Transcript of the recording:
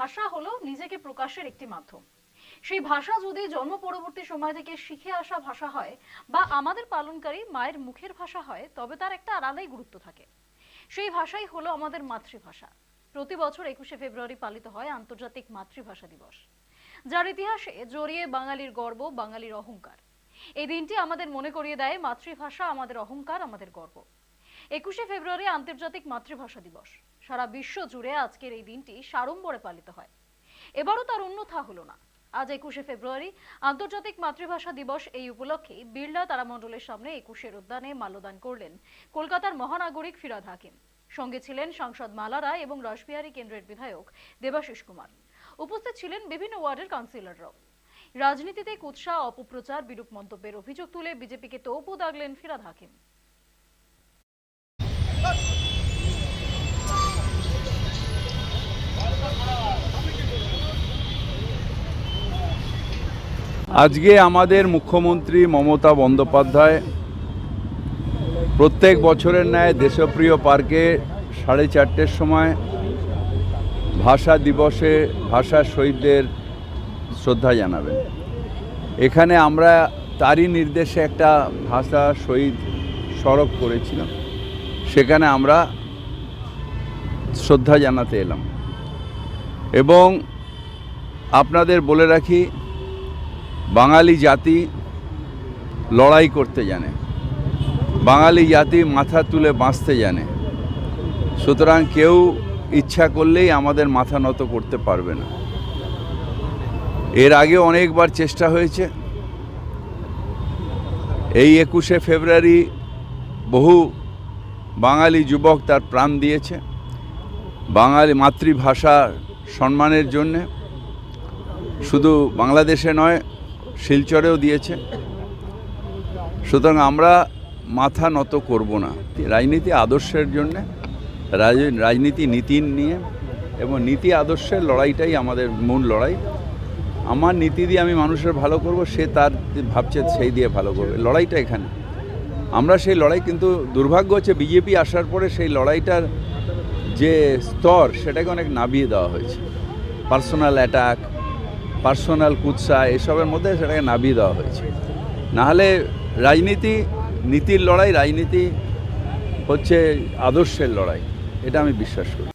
ভাষা হলো নিজেকে প্রকাশের একটি মাধ্যম। সেই ভাষা যদি জন্ম পরবর্তী সময় থেকে শিখে আসা ভাষা হয় বা আমাদের পালনকারী মায়ের মুখের ভাষা হয়, তবে তার একটা আলাদাই গুরুত্ব থাকে। সেই ভাষাই হলো আমাদের মাতৃভাষা। প্রতি বছর 21শে ফেব্রুয়ারি পালিত হয় আন্তর্জাতিক মাতৃভাষা দিবস, যার ইতিহাসে জড়িয়ে বাঙালির গর্ব, বাঙালির অহংকার। এই দিনটি আমাদের মনে করিয়ে দেয় মাতৃভাষা আমাদের অহংকার, আমাদের গর্ব। 21শে ফেব্রুয়ারি আন্তর্জাতিক মাতৃভাষা দিবস। সারা বিশ্ব জুড়ে আজকের এই দিনটি সাড়ম্বরে পালিত হয়। এবারও তার অন্যথা হলো না। আজ 21শে ফেব্রুয়ারি আন্তর্জাতিক মাতৃভাষা দিবস। এই উপলক্ষে বিড়লা তারামণ্ডলের সামনে 21-এর উদ্যানে মাল্যদান করলেন কলকাতার মহানাগরিক ফিরহাদ হাকিম। সঙ্গে ছিলেন সাংসদ মালা রায় এবং রাসবিহারী কেন্দ্রের বিধায়ক দেবাশিস কুমার। উপস্থিত ছিলেন বিভিন্ন ওয়ার্ডের কাউন্সিলররাও। রাজনীতিতে কুৎসা, অপপ্রচার, বিরূপ মন্তব্যের অভিযোগ তুলে বিজেপিকে তোপও দাগলেন ফিরহাদ হাকিম। আজকে আমাদের মুখ্যমন্ত্রী মমতা বন্দ্যোপাধ্যায় প্রত্যেক বছরের ন্যায় দেশপ্রিয় পার্কে 4:30টার সময় ভাষা দিবসে ভাষা শহীদদের শ্রদ্ধা জানাবেন। এখানে আমরা তারই নির্দেশে একটা ভাষা শহীদ সড়ক করেছিলাম, সেখানে আমরা শ্রদ্ধা জানাতে এলাম। এবং আপনাদের বলে রাখি, বাঙালি জাতি লড়াই করতে জানে, বাঙালি জাতি মাথা তুলে বাঁচতে জানে। সুতরাং কেউ ইচ্ছা করলেই আমাদের মাথা নত করতে পারবে না। এর আগে অনেকবার চেষ্টা হয়েছে। এই 21শে ফেব্রুয়ারি বহু বাঙালি যুবক তার প্রাণ দিয়েছে বাঙালি মাতৃভাষার সম্মানের জন্যে। শুধু বাংলাদেশে নয়, শিলচরেও দিয়েছে। সুতরাং আমরা মাথা নত করব না। রাজনীতি আদর্শের জন্যে, রাজনীতি নীতি নিয়ে এবং নীতি আদর্শের লড়াইটাই আমাদের মূল লড়াই। আমার নীতি দিয়ে আমি মানুষের ভালো করব, সে তার ভাবছে সেই দিয়ে ভালো করবে। লড়াইটা এখানে আমরা সেই লড়াই, কিন্তু দুর্ভাগ্য হচ্ছে বিজেপি আসার পরে সেই লড়াইটার যে স্তর সেটাকে অনেক নামিয়ে দেওয়া হয়েছে। পার্সোনাল অ্যাটাক, পার্সোনাল কুৎসা, এসবের মধ্যে সেটাকে নামিয়ে দেওয়া হয়েছে। নাহলে রাজনীতি নীতির লড়াই, রাজনীতি হচ্ছে আদর্শের লড়াই, এটা আমি বিশ্বাস করি।